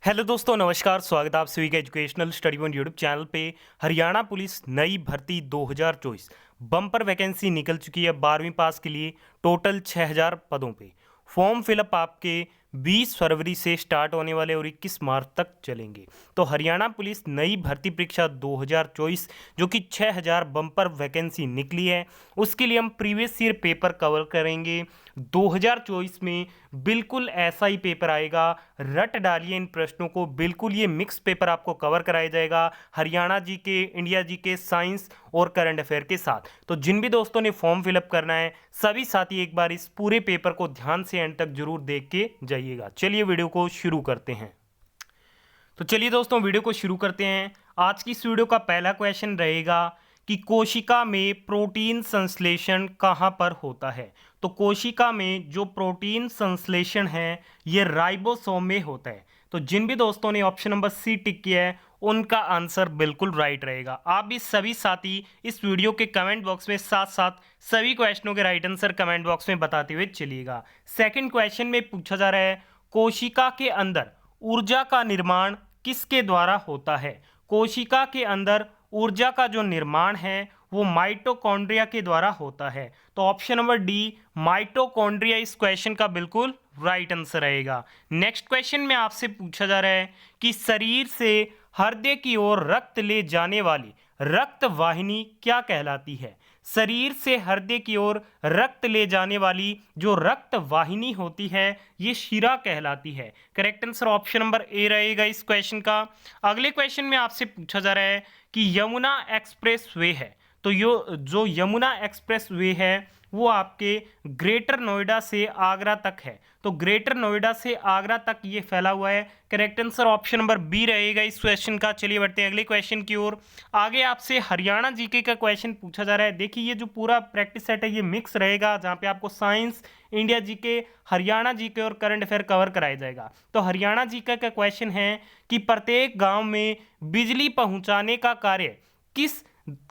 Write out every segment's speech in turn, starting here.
Hello दोस्तों, नमस्कार। स्वागत है आप सभी का educational study one YouTube channel पे। हरियाणा पुलिस नई भर्ती 2024 बम्पर वैकेंसी निकल चुकी है 12वीं पास के लिए। टोटल 6000 पदों पे फॉर्म फिलअप आपके 20 फरवरी से स्टार्ट होने वाले और 21 मार्च तक चलेंगे। तो हरियाणा पुलिस नई भर्ती परीक्षा 2024 जो कि 6000 बम्पर वैकेंसी निकली है, उसके लिए हम प्रीवियस ईयर पेपर कवर करेंगे। 2024 में बिल्कुल ऐसा ही पेपर आएगा, रट डालिए इन प्रश्नों को। बिल्कुल ये मिक्स पेपर आपको कवर कराया जाएगा हरियाणा जी के, इंडिया जी के, साइंस और करंट अफेयर के साथ। तो जिन भी दोस्तों ने फॉर्म फिलअप करना है, सभी साथी एक बार इस पूरे पेपर को ध्यान से एंड तक जरूर देख के जाइएगा। चलिए वीडियो को शुरू करते हैं। तो चलिए दोस्तों वीडियो को शुरू करते हैं। आज की इस वीडियो का पहला क्वेश्चन रहेगा कि कोशिका में प्रोटीन संश्लेषण कहाँ पर होता है। तो कोशिका में जो प्रोटीन संश्लेषण है ये राइबोसोम में होता है। तो जिन भी दोस्तों ने ऑप्शन नंबर सी टिक किया है उनका आंसर बिल्कुल राइट रहेगा। आप भी सभी साथी इस वीडियो के कमेंट बॉक्स में साथ साथ सभी क्वेश्चनों के राइट आंसर कमेंट बॉक्स में बताते हुए चलिएगा। सेकंड क्वेश्चन में पूछा जा रहा है कोशिका के अंदर ऊर्जा का निर्माण किसके द्वारा होता है। कोशिका के अंदर ऊर्जा का जो निर्माण है वो माइटोकॉन्ड्रिया के द्वारा होता है। तो ऑप्शन नंबर डी माइटोकॉन्ड्रिया इस क्वेश्चन का बिल्कुल राइट आंसर रहेगा। नेक्स्ट क्वेश्चन में आपसे पूछा जा रहा है कि शरीर से हृदय की ओर रक्त ले जाने वाली रक्त वाहिनी क्या कहलाती है। शरीर से हृदय की ओर रक्त ले जाने वाली जो रक्त वाहिनी होती है ये शिरा कहलाती है। Correct answer option number A रहेगा इस क्वेश्चन का। अगले क्वेश्चन में आपसे पूछा जा रहा है कि यमुना एक्सप्रेस वे है, तो जो यमुना एक्सप्रेस वे है वो आपके ग्रेटर नोएडा से आगरा तक है। तो ग्रेटर नोएडा से आगरा तक ये फैला हुआ है। Correct answer option number B रहेगा इस क्वेश्चन का। चलिए बढ़ते हैं अगले क्वेश्चन की ओर। आगे आपसे हरियाणा जीके का क्वेश्चन पूछा जा रहा है। देखिए ये जो पूरा प्रैक्टिस सेट है ये मिक्स रहेगा, जहाँ पे आपको science, India GK, Haryana GK और करंट अफेयर कवर कराया जाएगा। तो हरियाणा जीके का क्वेश्चन है कि प्रत्येक गाँव में बिजली पहुँचाने का कार्य किस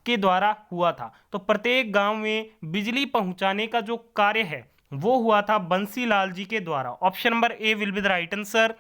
के द्वारा हुआ था। तो प्रत्येक गांव में बिजली पहुंचाने का जो कार्य है वो हुआ था बंसीलाल जी के द्वारा। Option number A will be the right answer.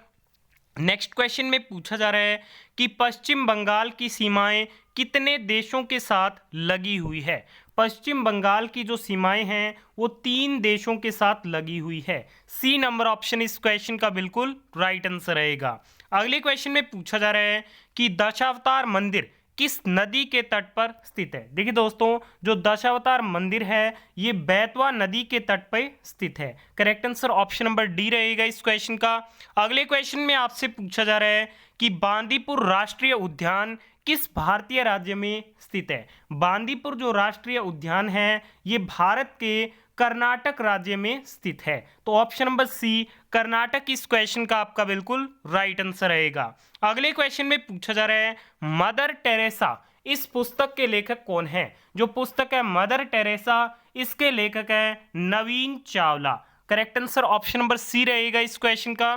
Next question में पूछा जा रहा है कि पश्चिम बंगाल की सीमाएं कितने देशों के साथ लगी हुई है। पश्चिम बंगाल की जो सीमाएं हैं वो 3 देशों के साथ लगी हुई है। सी नंबर ऑप्शन इस क्वेश्चन का बिल्कुल राइट आंसर रहेगा। अगले क्वेश्चन में पूछा जा रहा है कि दशावतार मंदिर किस नदी के तट पर स्थित है। देखिए दोस्तों जो दशावतार मंदिर है ये बेतवा नदी के तट पर स्थित है। Correct answer option number D रहेगा इस क्वेश्चन का। अगले क्वेश्चन में आपसे पूछा जा रहा है कि बांदीपुर राष्ट्रीय उद्यान किस भारतीय राज्य में स्थित है। बांदीपुर जो राष्ट्रीय उद्यान है ये भारत के कर्नाटक राज्य में स्थित है। तो ऑप्शन नंबर सी कर्नाटक इस क्वेश्चन का आपका बिल्कुल राइट आंसर रहेगा। अगले क्वेश्चन में पूछा जा रहा है मदर टेरेसा इस पुस्तक के लेखक कौन है। जो पुस्तक है मदर टेरेसा इसके लेखक है Naveen Chawla. Correct answer option number C रहेगा इस क्वेश्चन का।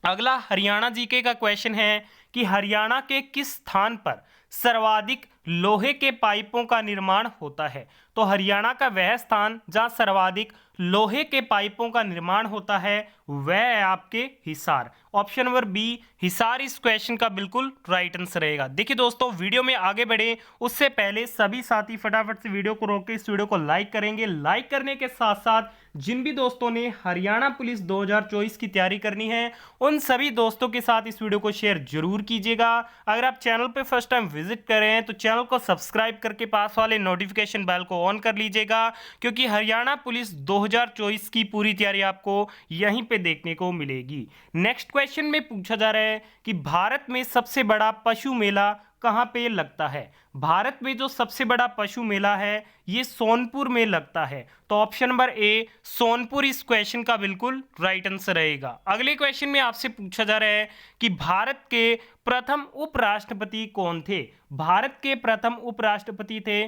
अगला हरियाणा जीके का क्वेश्चन है कि हरियाणा के किस स्थान पर सर्वाधिक लोहे के पाइपों का निर्माण होता है। तो हरियाणा का वह स्थान जहां सर्वाधिक लोहे के पाइपों का निर्माण होता है वह है आपके Hisar. Option number B Hisar इस क्वेश्चन का बिल्कुल राइट आंसर रहेगा। देखिए दोस्तों वीडियो में आगे बढ़े उससे पहले सभी साथी फटाफट से वीडियो को रोक के इस वीडियो को लाइक करेंगे। लाइक करने के साथ साथ जिन भी दोस्तों ने हरियाणा पुलिस 2024 की तैयारी करनी है उन सभी दोस्तों के साथ इस वीडियो को शेयर जरूर कीजिएगा। अगर आप चैनल पे फर्स्ट टाइम विजिट कर रहे हैं तो चैनल को सब्सक्राइब करके पास वाले नोटिफिकेशन बेल को ऑन कर लीजिएगा, क्योंकि हरियाणा पुलिस 2024 की पूरी तैयारी आपको यहीं पे देखने को मिलेगी। नेक्स्ट क्वेश्चन में पूछा जा रहा है कि भारत में सबसे बड़ा पशु मेला कहां पे लगता है। भारत में जो सबसे बड़ा पशु मेला है ये सोनपुर में लगता है। तो ऑप्शन नंबर ए सोनपुर इस क्वेश्चन का बिल्कुल राइट आंसर रहेगा। अगले क्वेश्चन में आपसे पूछा जा रहा है कि भारत के प्रथम उपराष्ट्रपति कौन थे। भारत के प्रथम उपराष्ट्रपति थे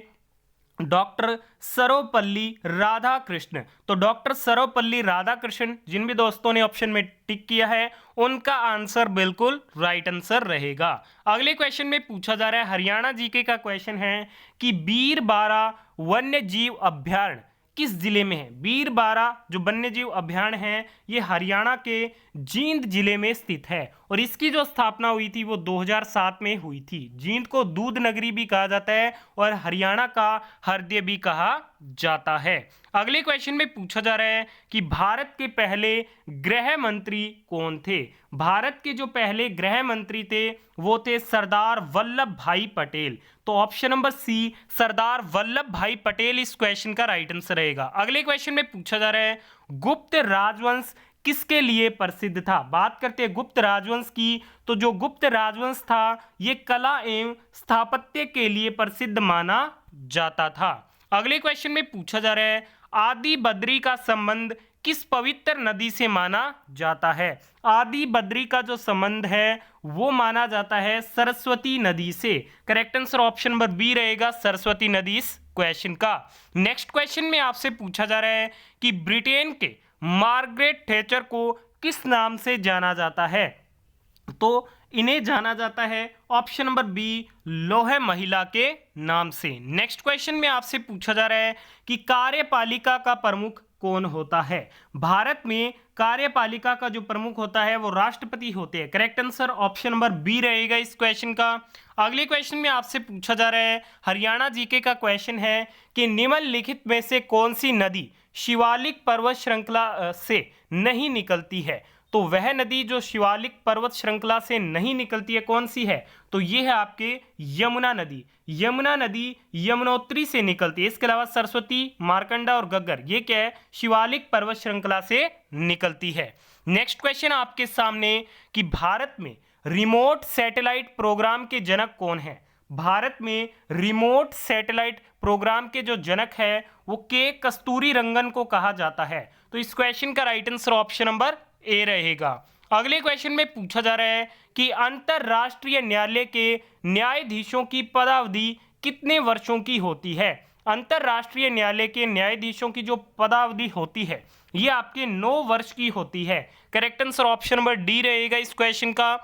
डॉक्टर सर्वपल्ली राधाकृष्ण। तो डॉक्टर सर्वपल्ली राधाकृष्ण जिन भी दोस्तों ने ऑप्शन में टिक किया है उनका आंसर बिल्कुल राइट आंसर रहेगा। अगले क्वेश्चन में पूछा जा रहा है हरियाणा जीके का क्वेश्चन है कि बीरबारा वन्य जीव अभ्यारण्य किस जिले में है। बीरबारा जो वन्य जीव अभ्यारण्य है ये हरियाणा के जींद जिले में स्थित है और इसकी जो स्थापना हुई थी वो 2007 में हुई थी। जींद को दूध नगरी भी कहा जाता है और हरियाणा का हृदय भी कहा जाता है। अगले क्वेश्चन में पूछा जा रहा है कि भारत के पहले गृह मंत्री कौन थे। भारत के जो पहले गृह मंत्री थे वो थे सरदार वल्लभ भाई पटेल। तो ऑप्शन नंबर सी सरदार वल्लभ भाई पटेल इस क्वेश्चन का राइट आंसर रहेगा। अगले क्वेश्चन में पूछा जा रहा है गुप्त राजवंश किसके लिए प्रसिद्ध था। बात करते हैं गुप्त राजवंश की, तो जो गुप्त राजवंश था ये कला एवं स्थापत्य के लिए प्रसिद्ध माना जाता था। अगले क्वेश्चन में पूछा जा रहा है आदि बद्री का संबंध किस पवित्र नदी से माना जाता है। आदि बद्री का जो संबंध है वो माना जाता है सरस्वती नदी से। Correct answer option number B रहेगा, सरस्वती नदी इस क्वेश्चन का। नेक्स्ट क्वेश्चन में आपसे पूछा जा रहा है कि ब्रिटेन के मार्गरेट थैचर को किस नाम से जाना जाता है। तो इन्हें जाना जाता है ऑप्शन नंबर बी लौह महिला के नाम से। नेक्स्ट क्वेश्चन में आपसे पूछा जा रहा है कि कार्यपालिका का प्रमुख कौन होता है। भारत में कार्यपालिका का जो प्रमुख होता है वो राष्ट्रपति होते हैं। Correct answer option number B रहेगा इस क्वेश्चन का। अगले क्वेश्चन में आपसे पूछा जा रहा है हरियाणा जीके का क्वेश्चन है कि निम्नलिखित में से कौन सी नदी शिवालिक पर्वत श्रृंखला से नहीं निकलती है। तो वह नदी जो शिवालिक पर्वत श्रृंखला से नहीं निकलती है कौन सी है, तो ये है आपके यमुना नदी। यमुना नदी यमुनोत्री से निकलती है। इसके अलावा सरस्वती, मार्कंडा और घग्गर ये क्या है, शिवालिक पर्वत श्रृंखला से निकलती है। नेक्स्ट क्वेश्चन आपके सामने कि भारत में रिमोट सैटेलाइट प्रोग्राम के जनक कौन है। भारत में रिमोट सैटेलाइट प्रोग्राम के जो जनक है वो के कस्तूरी रंगन को कहा जाता है। तो इस क्वेश्चन का right answer option number A रहेगा। अगले क्वेश्चन में पूछा जा रहा है कि अंतरराष्ट्रीय न्यायालय के न्यायाधीशों की पदावधि कितने वर्षों की होती है। अंतरराष्ट्रीय न्यायालय के न्यायाधीशों की जो पदावधि होती है ये आपके 9 वर्ष की होती है। Correct answer option number D रहेगा इस क्वेश्चन का।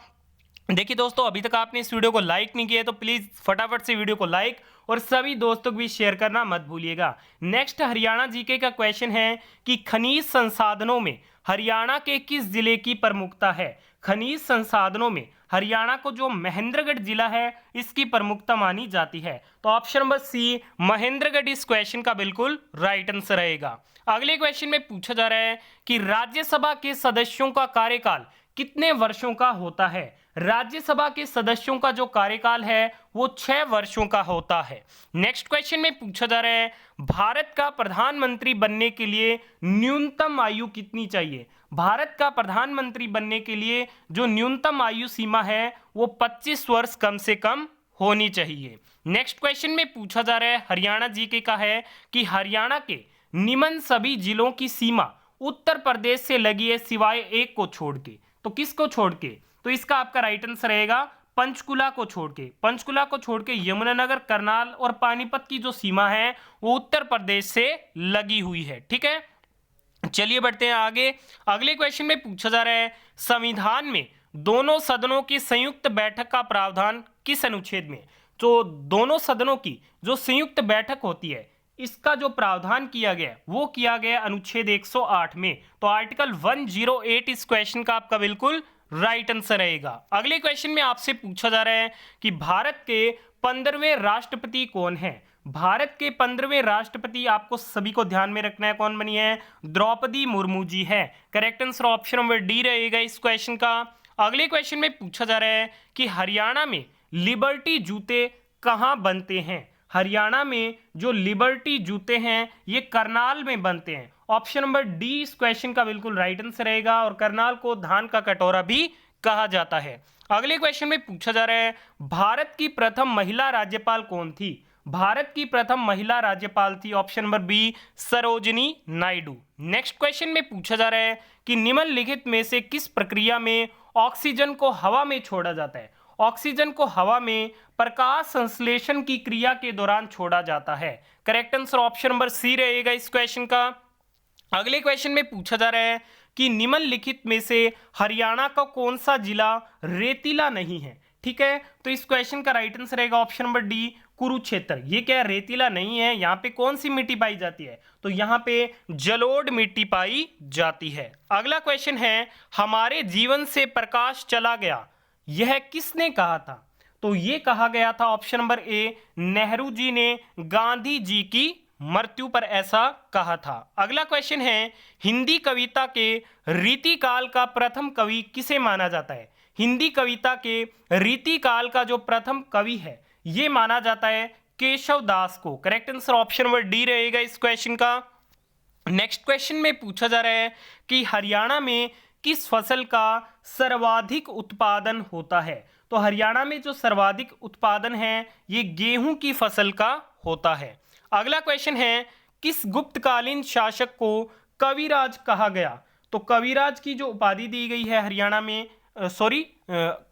देखिए दोस्तों, अभी तक आपने इस वीडियो को लाइक नहीं किया है तो प्लीज फटाफट से वीडियो को लाइक और सभी दोस्तों को भी शेयर करना मत भूलिएगा। नेक्स्ट हरियाणा जीके का क्वेश्चन है कि खनिज संसाधनों में हरियाणा के किस जिले की प्रमुखता है। खनिज संसाधनों में हरियाणा को जो महेंद्रगढ़ जिला है इसकी प्रमुखता मानी जाती है। तो ऑप्शन नंबर सी महेंद्रगढ़ इस क्वेश्चन का बिल्कुल राइट आंसर रहेगा। अगले क्वेश्चन में पूछा जा रहा है कि राज्यसभा के सदस्यों का कार्यकाल कितने वर्षों का होता है। राज्यसभा के सदस्यों का जो कार्यकाल है वो 6 वर्षों का होता है। नेक्स्ट क्वेश्चन में पूछा जा रहा है भारत का प्रधानमंत्री बनने के लिए न्यूनतम आयु कितनी चाहिए। भारत का प्रधानमंत्री बनने के लिए जो न्यूनतम आयु सीमा है वो 25 वर्ष कम से कम होनी चाहिए। नेक्स्ट क्वेश्चन में पूछा जा रहा है हरियाणा जीके का है कि हरियाणा के निम्न सभी जिलों की सीमा उत्तर प्रदेश से लगी है सिवाय एक को छोड़ के। तो किसको छोड़ के, तो इसका आपका राइट आंसर रहेगा पंचकुला को छोड़ के। पंचकुला को छोड़ के यमुनानगर, करनाल और पानीपत की जो सीमा है वो उत्तर प्रदेश से लगी हुई है। ठीक है, चलिए बढ़ते हैं आगे। अगले क्वेश्चन में पूछा जा रहा है संविधान में दोनों सदनों की संयुक्त बैठक का प्रावधान किस अनुच्छेद में। तो दोनों सदनों की जो संयुक्त बैठक होती है इसका जो प्रावधान किया गया वो किया गया अनुच्छेद 108 में। तो आर्टिकल 108 इस क्वेश्चन का आपका बिल्कुल राइट आंसर रहेगा। अगले क्वेश्चन में आपसे पूछा जा रहा है कि भारत के 15वें राष्ट्रपति कौन है। भारत के 15वें राष्ट्रपति आपको सभी को ध्यान में रखना है कौन बनी है, द्रौपदी मुर्मू जी है। Correct answer option number D रहेगा इस क्वेश्चन का। अगले क्वेश्चन में पूछा जा रहा है कि हरियाणा में लिबर्टी जूते कहाँ बनते हैं। हरियाणा में जो लिबर्टी जूते हैं ये करनाल में बनते हैं। ऑप्शन नंबर डी इस क्वेश्चन का बिल्कुल राइट आंसर रहेगा और करनाल को धान का कटोरा भी कहा जाता है। अगले क्वेश्चन में पूछा जा रहा है भारत की प्रथम महिला राज्यपाल कौन थी। भारत की प्रथम महिला राज्यपाल थी option number B Sarojini Naidu. Next question में पूछा जा रहा है कि निम्नलिखित में से किस प्रक्रिया में ऑक्सीजन को हवा में छोड़ा जाता है। ऑक्सीजन को हवा में प्रकाश संश्लेषण की क्रिया के दौरान छोड़ा जाता है। Correct answer option number C रहेगा इस क्वेश्चन का। अगले क्वेश्चन में पूछा जा रहा है कि निम्नलिखित में से हरियाणा का कौन सा जिला रेतीला नहीं है। ठीक है, तो इस क्वेश्चन का राइट आंसर रहेगा ऑप्शन नंबर डी कुरुक्षेत्र। ये क्या रेतीला नहीं है, यहाँ पे कौन सी मिट्टी पाई जाती है? तो यहाँ पे जलोढ़ मिट्टी पाई जाती है। अगला क्वेश्चन है, हमारे जीवन से प्रकाश चला गया, यह किसने कहा था? तो ये कहा गया था option number A, Nehru ji ने गांधी जी की मृत्यु पर ऐसा कहा था। अगला क्वेश्चन है, हिंदी कविता के रीतिकाल का प्रथम कवि किसे माना जाता है? हिंदी कविता के रीतिकाल का जो प्रथम कवि है ये माना जाता है केशव दास को। Correct answer option number D रहेगा इस क्वेश्चन का। नेक्स्ट क्वेश्चन में पूछा जा रहा है कि हरियाणा में किस फसल का सर्वाधिक उत्पादन होता है? तो हरियाणा में जो सर्वाधिक उत्पादन है ये गेहूं की फसल का होता है। अगला क्वेश्चन है, किस गुप्तकालीन शासक को कविराज कहा गया? तो कविराज की जो उपाधि दी गई है हरियाणा में,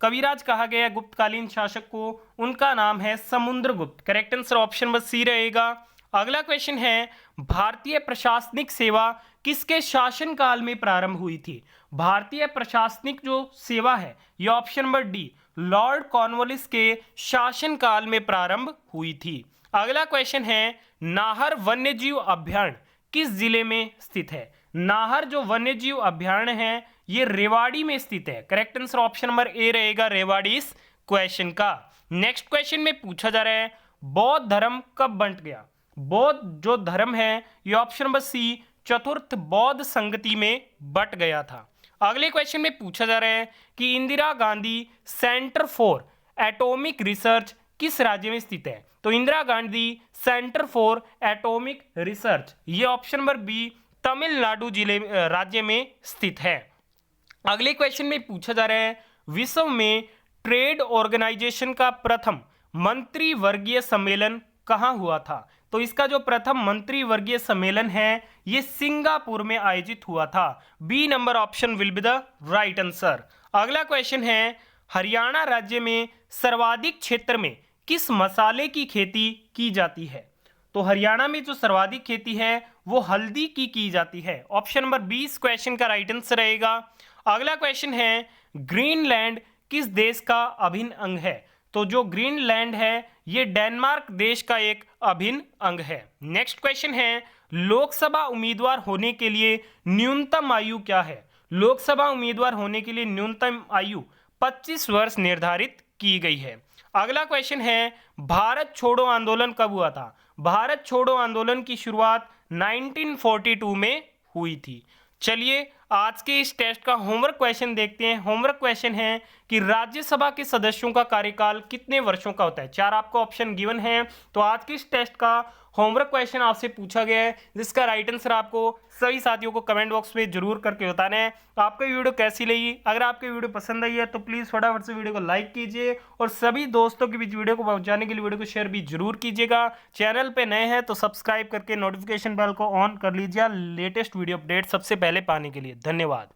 कविराज कहा गया है गुप्तकालीन शासक को, उनका नाम है Samudragupta. Correct answer option number C रहेगा। अगला क्वेश्चन है, भारतीय प्रशासनिक सेवा किसके शासनकाल में प्रारंभ हुई थी? भारतीय प्रशासनिक जो सेवा है ये option number D, Lord Cornwallis के शासनकाल में प्रारंभ हुई थी। अगला क्वेश्चन है, नाहर वन्यजीव अभयारण्य किस जिले में स्थित है? नाहर जो वन्यजीव अभयारण्य है ये रेवाड़ी में स्थित है। Correct answer option number A रहेगा, रेवाड़ी इस क्वेश्चन का। नेक्स्ट क्वेश्चन में पूछा जा रहा है, बौद्ध धर्म कब बंट गया? बौद्ध जो धर्म है ये ऑप्शन नंबर सी, चतुर्थ बौद्ध संगति में बंट गया था। अगले क्वेश्चन में पूछा जा रहा है कि Indira Gandhi centre for atomic research किस राज्य में स्थित है? तो Indira Gandhi centre for atomic research ये ऑप्शन नंबर बी, तमिलनाडु जिले राज्य में स्थित है। अगले क्वेश्चन में पूछा जा रहा है, विश्व में ट्रेड ऑर्गेनाइजेशन का प्रथम मंत्रिवर्गीय सम्मेलन कहाँ हुआ था? तो इसका जो प्रथम मंत्रिवर्गीय सम्मेलन है ये सिंगापुर में आयोजित हुआ था। B number option will be the right answer. अगला क्वेश्चन है, हरियाणा राज्य में सर्वाधिक क्षेत्र में किस मसाले की खेती की जाती है? तो हरियाणा में जो सर्वाधिक खेती है वो हल्दी की जाती है। ऑप्शन नंबर 20 क्वेश्चन का राइट आंसर रहेगा। अगला क्वेश्चन है, ग्रीनलैंड किस देश का अभिन्न अंग है? तो जो ग्रीनलैंड है ये डेनमार्क देश का एक अभिन्न अंग है। नेक्स्ट क्वेश्चन है, लोकसभा उम्मीदवार होने के लिए न्यूनतम आयु क्या है? लोकसभा उम्मीदवार होने के लिए न्यूनतम आयु 25 वर्ष निर्धारित की गई है। अगला क्वेश्चन है, भारत छोड़ो आंदोलन कब हुआ था? भारत छोड़ो आंदोलन की शुरुआत 1942 में हुई थी। चलिए आज के इस टेस्ट का होमवर्क क्वेश्चन देखते हैं। होमवर्क क्वेश्चन है कि राज्यसभा के सदस्यों का कार्यकाल कितने वर्षों का होता है? 4 आपको ऑप्शन गिवन है। तो आज के इस टेस्ट का होमवर्क क्वेश्चन आपसे पूछा गया है जिसका राइट आंसर आपको सभी साथियों को कमेंट बॉक्स में जरूर करके बताना है। आपको वीडियो कैसी लगी? अगर आपको वीडियो पसंद आई है तो प्लीज़ फटाफट से वीडियो को लाइक कीजिए और सभी दोस्तों के बीच वीडियो को पहुंचाने के लिए वीडियो को शेयर भी जरूर कीजिएगा। चैनल पे नए हैं तो सब्सक्राइब करके नोटिफिकेशन बेल को ऑन कर लीजिए लेटेस्ट वीडियो अपडेट सबसे पहले पाने के लिए। धन्यवाद।